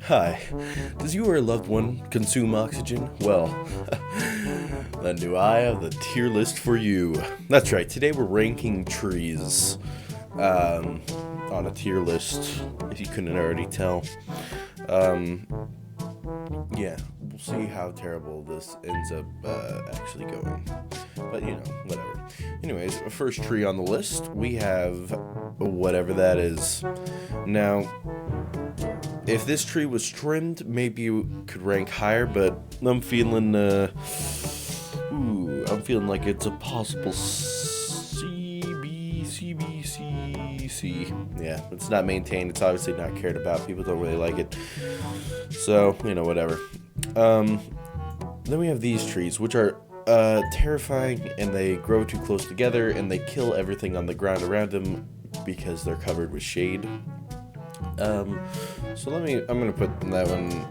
Hi. Does you or a loved one consume oxygen? Well, then do I have the tier list for you. That's right, today we're ranking trees on a tier list, if you couldn't already tell. Yeah, we'll see how terrible this ends up actually going. But, whatever. Anyways, first tree on the list, we have whatever that is. Now, if this tree was trimmed, maybe you could rank higher, but I'm feeling, I'm feeling like it's a possible C. Yeah, it's not maintained. It's obviously not cared about. People don't really like it. So, whatever. Then we have these trees, which are terrifying, and they grow too close together, and they kill everything on the ground around them because they're covered with shade. So I'm gonna put that one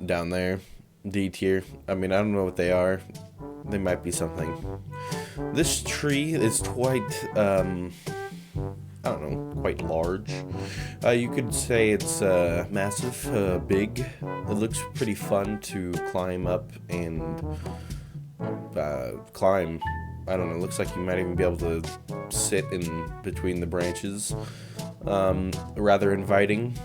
down there, D tier. I mean, I don't know what they are. They might be something. This tree is quite, quite large. You could say it's massive, big. It looks pretty fun to climb up and climb. I don't know, it looks like you might even be able to sit in between the branches. Rather inviting,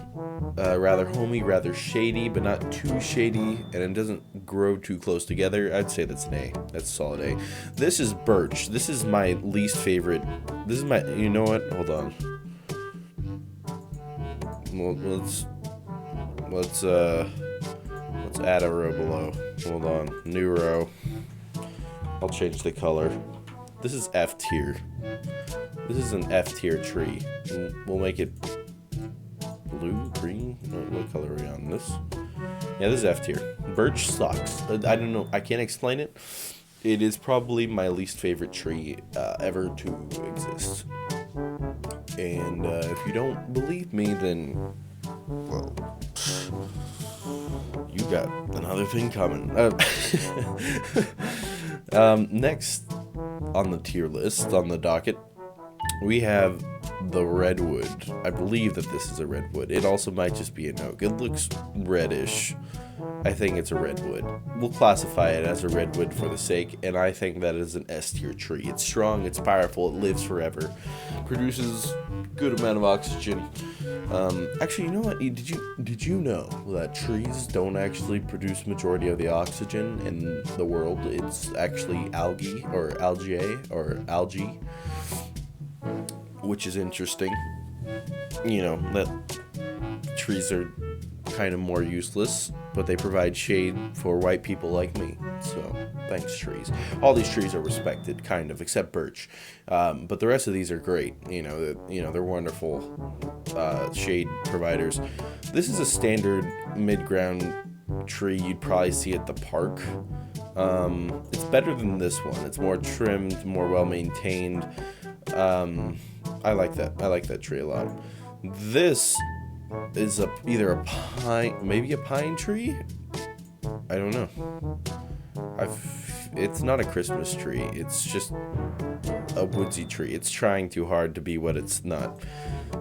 rather homey, rather shady, but not too shady, and it doesn't grow too close together. I'd say that's an A. That's a solid A. This is birch. This is my least favorite. This is my, you know what? Hold on. Well, let's add a row below. Hold on. New row. I'll change the color. This is F tier. This is an F tier tree. We'll make it blue, green. What color are we on this? Yeah, this is F tier. Birch sucks. I don't know. I can't explain it. It is probably my least favorite tree ever to exist. And if you don't believe me, then, well, you got another thing coming. Next on the tier list, on the docket, we have the redwood. I believe that this is a redwood. It also might just be an oak. It looks reddish. I think it's a redwood. We'll classify it as a redwood for the sake, and I think that is an S tier tree. It's strong, it's powerful, it lives forever, produces good amount of oxygen. Actually, you know what? Did you know that trees don't actually produce majority of the oxygen in the world? It's actually algae, which is interesting. That trees are kind of more useless, but they provide shade for white people like me. So, thanks, trees. All these trees are respected, kind of, except birch. But the rest of these are great. They're wonderful shade providers. This is a standard mid-ground tree you'd probably see at the park. It's better than this one. It's more trimmed, more well-maintained. I like that. I like that tree a lot. This is either a pine, maybe a pine tree? I don't know. It's not a Christmas tree. It's just a woodsy tree. It's trying too hard to be what it's not.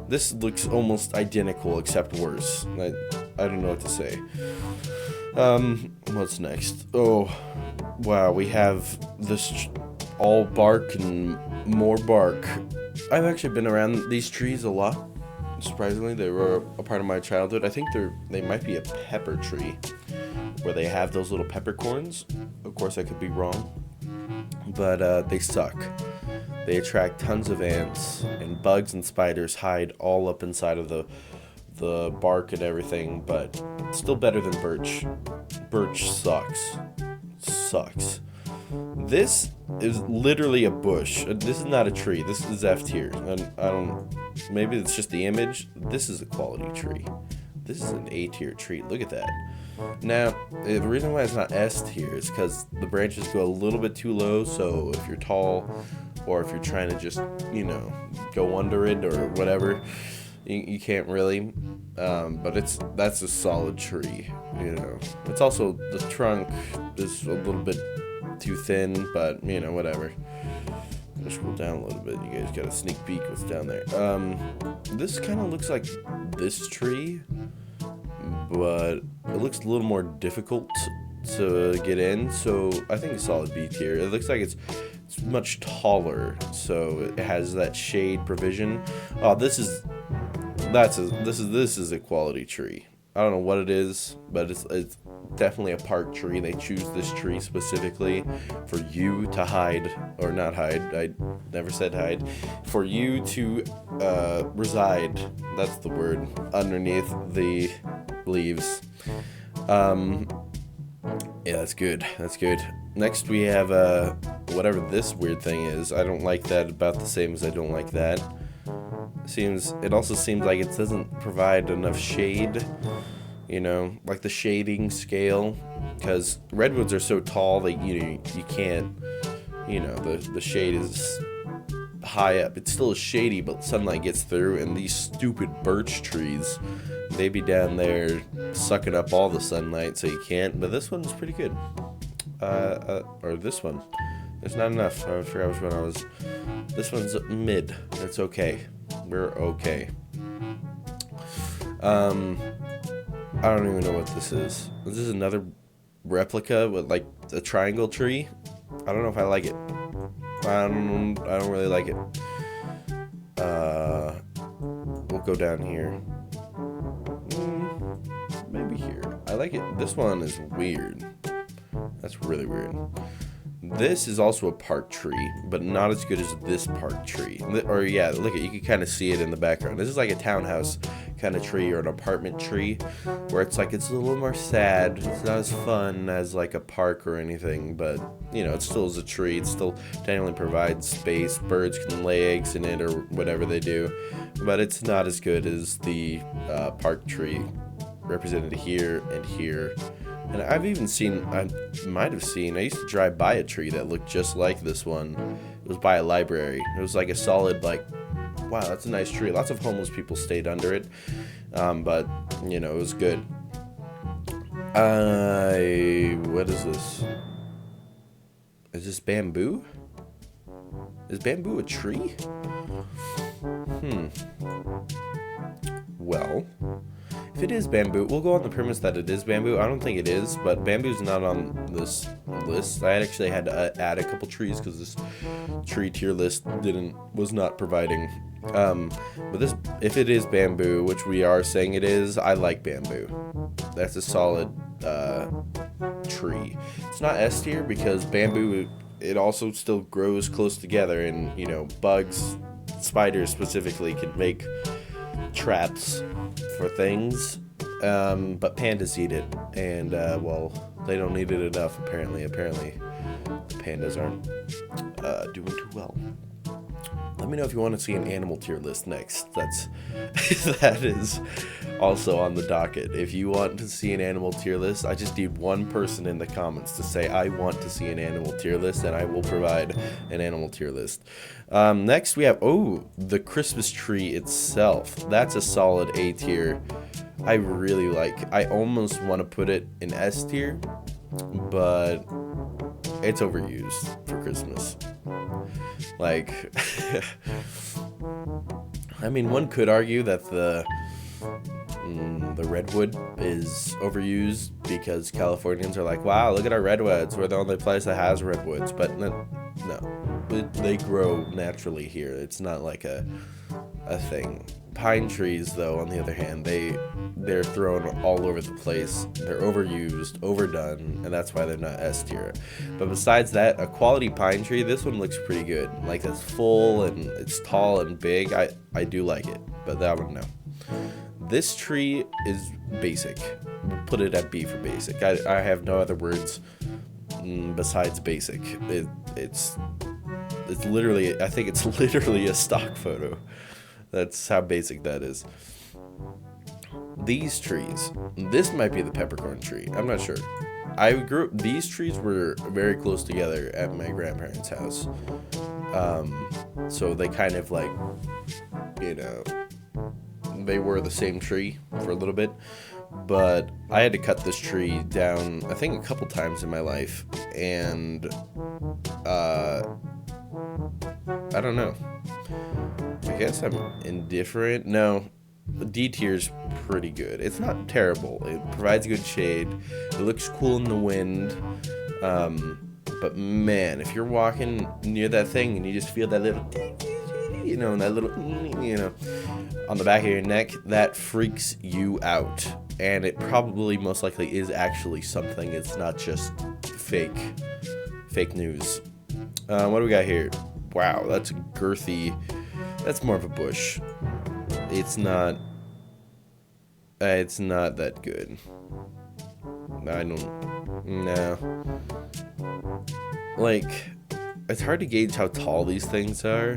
This looks almost identical except worse. I don't know what to say. What's next? Oh, wow. We have this all bark and more bark. I've actually been around these trees a lot. Surprisingly, they were a part of my childhood. I think they might be a pepper tree, where they have those little peppercorns. Of course, I could be wrong, but they suck. They attract tons of ants, and bugs and spiders hide all up inside of the bark and everything, but it's still better than birch. Birch sucks. Sucks. This is literally a bush. This is not a tree. This is F tier. And maybe it's just the image. This is a quality tree. This is an A tier tree. Look at that. Now, the reason why it's not S tier is because the branches go a little bit too low. So if you're tall, or if you're trying to just, go under it or whatever, you can't really. But that's a solid tree. It's also, the trunk is a little bit too thin, but whatever. I'm gonna scroll down a little bit. You guys got a sneak peek what's down there. This kind of looks like this tree, but it looks a little more difficult to get in, so I think a solid B tier. It looks like it's much taller, so it has that shade provision. Oh, this is a quality tree. I don't know what it is, but it's definitely a park tree. They choose this tree specifically for you to hide, or not hide. I never said hide. For you to reside. That's the word. Underneath the leaves. Yeah, that's good. That's good. Next we have whatever this weird thing is. I don't like that about the same as I don't like that. It also seems like it doesn't provide enough shade, you know, like the shading scale, because redwoods are so tall that you can't, you know, the shade is high up. It's still shady, but sunlight gets through, and these stupid birch trees, they be down there sucking up all the sunlight, so you can't. But this one's pretty good. Or this one. There's not enough. I forgot which one I was. This one's mid. It's okay. We're okay. I don't even know what this is. This is another replica with like a triangle tree. I don't know if I like it. I don't really like it. We'll go down here. Maybe here. I like it. This one is weird. That's really weird. This is also a park tree, but not as good as this park tree. Or yeah, look, you can kind of see it in the background. This is like a townhouse kind of tree or an apartment tree, where it's like it's a little more sad. It's not as fun as like a park or anything, but you know, it still is a tree. It still technically provides space. Birds can lay eggs in it or whatever they do, but it's not as good as the park tree represented here and here. And I've even seen, I used to drive by a tree that looked just like this one. It was by a library. It was like a solid, like, wow, that's a nice tree. Lots of homeless people stayed under it. But, you know, it was good. What is this? Is this bamboo? Is bamboo a tree? Well, if it is bamboo, we'll go on the premise that it is bamboo. I don't think it is, but bamboo's not on this list. I actually had to add a couple trees because this tree tier list was not providing. But this, if it is bamboo, which we are saying it is, I like bamboo. That's a solid tree. It's not S tier because bamboo, it also still grows close together, and you know, bugs, spiders specifically, can make traps for things, but pandas eat it, and well, they don't eat it enough apparently. The pandas aren't doing too well. Let me know if you want to see an animal tier list next. That is also on the docket. If you want to see an animal tier list, I just need one person in the comments to say I want to see an animal tier list, and I will provide an animal tier list. Next we have the Christmas tree itself. That's a solid A tier. I really like. I almost want to put it in S tier, but it's overused for Christmas. Like, I mean, one could argue that the redwood is overused because Californians are like, wow, look at our redwoods. We're the only place that has redwoods. But no, they grow naturally here. It's not like a thing. Pine trees, though, on the other hand, they're thrown all over the place. They're overused, overdone, and that's why they're not S tier. But besides that, a quality pine tree, this one looks pretty good. Like, it's full and it's tall and big. I do like it, but that one, no. This tree is basic. We'll put it at B for basic. I have no other words besides basic. It's literally, I think it's literally a stock photo. That's how basic that is. These trees. This might be the peppercorn tree. I'm not sure. These trees were very close together at my grandparents' house. So they kind of like, you know, they were the same tree for a little bit. But I had to cut this tree down, I think, a couple times in my life. And, I don't know. I guess I'm indifferent. No, D tier's pretty good. It's not terrible. It provides good shade. It looks cool in the wind. But man, if you're walking near that thing and you just feel that little, and that little, on the back of your neck, that freaks you out. And it probably most likely is actually something. It's not just fake news. What do we got here? Wow, that's girthy. That's more of a bush. It's not that good. No. Like, it's hard to gauge how tall these things are,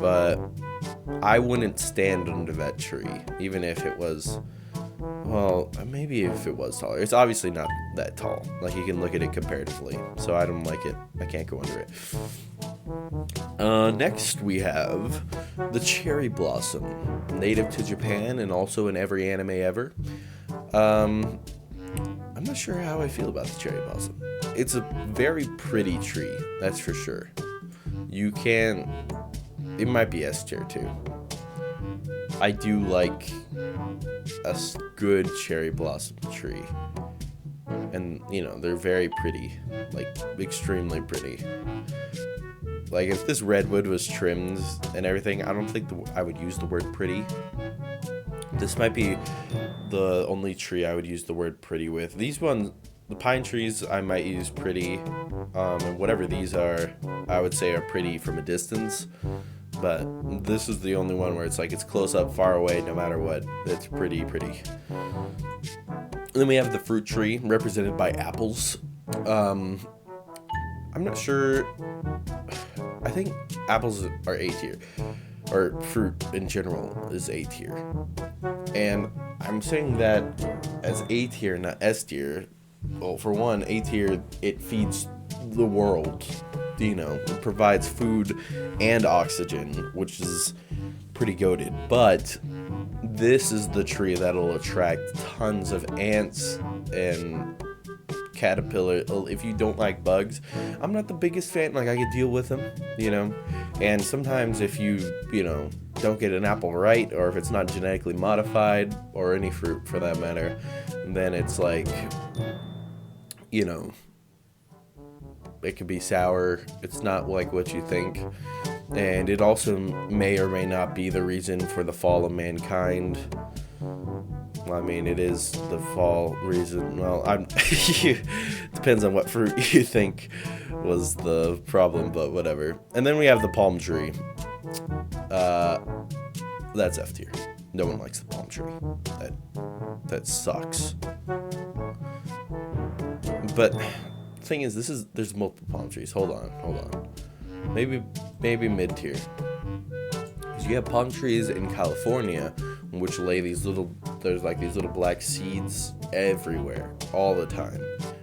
but I wouldn't stand under that tree, even if it was, well, maybe if it was taller. It's obviously not that tall. Like, you can look at it comparatively, so I don't like it. I can't go under it. Next we have the cherry blossom, native to Japan and also in every anime ever. I'm not sure how I feel about the cherry blossom. It's a very pretty tree, that's for sure. It might be S tier too. I do like a good cherry blossom tree. And, they're very pretty, like extremely pretty. Like, if this redwood was trimmed and everything, I don't think I would use the word pretty. This might be the only tree I would use the word pretty with. These ones, the pine trees, I might use pretty. And whatever these are, I would say are pretty from a distance. But this is the only one where it's like it's close up, far away, no matter what. It's pretty. And then we have the fruit tree, represented by apples. I'm not sure. I think apples are A tier, or fruit in general is A tier. And I'm saying that as A tier, not S tier. Well, for one, A tier, it feeds the world. It provides food and oxygen, which is pretty goated. But this is the tree that'll attract tons of ants and caterpillar. If you don't like bugs, I'm not the biggest fan. Like, I could deal with them, and sometimes if you don't get an apple right, or if it's not genetically modified, or any fruit for that matter, then it's like, it can be sour. It's not like what you think, and it also may or may not be the reason for the fall of mankind. I mean, it is the fall reason. Well, depends on what fruit you think was the problem, but whatever. And then we have the palm tree. That's F tier. No one likes the palm tree. That sucks. But the thing is, there's multiple palm trees. Hold on. Maybe mid tier. Because you have palm trees in California, which lay these little black seeds everywhere all the time,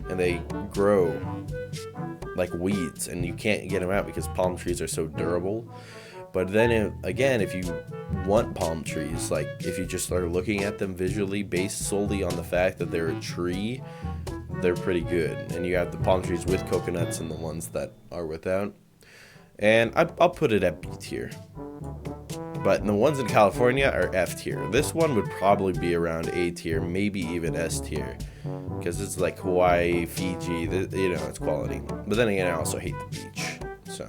and they grow like weeds, and you can't get them out because palm trees are so durable. But then if you want palm trees, like if you just start looking at them visually based solely on the fact that they're a tree, they're pretty good. And you have the palm trees with coconuts and the ones that are without. And I'll put it at B tier. But the ones in California are F tier. This one would probably be around A tier, maybe even S tier, because it's like Hawaii, Fiji, it's quality. But then again, I also hate the beach. So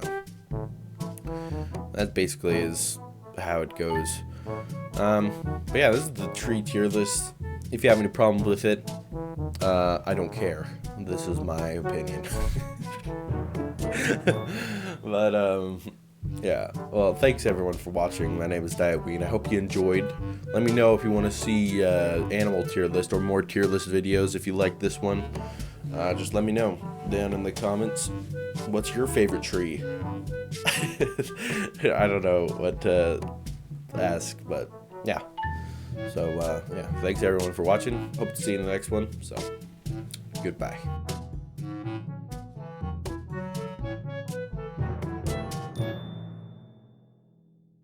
that basically is how it goes. But yeah, this is the tree tier list. If you have any problems with it, I don't care. This is my opinion. But yeah, well, thanks everyone for watching. My name is Dietween. I hope you enjoyed. Let me know if you want to see animal tier list or more tier list videos. If you like this one, just let me know down in the comments. What's your favorite tree? I don't know what to ask, but yeah. So yeah, thanks everyone for watching. Hope to see you in the next one. So goodbye.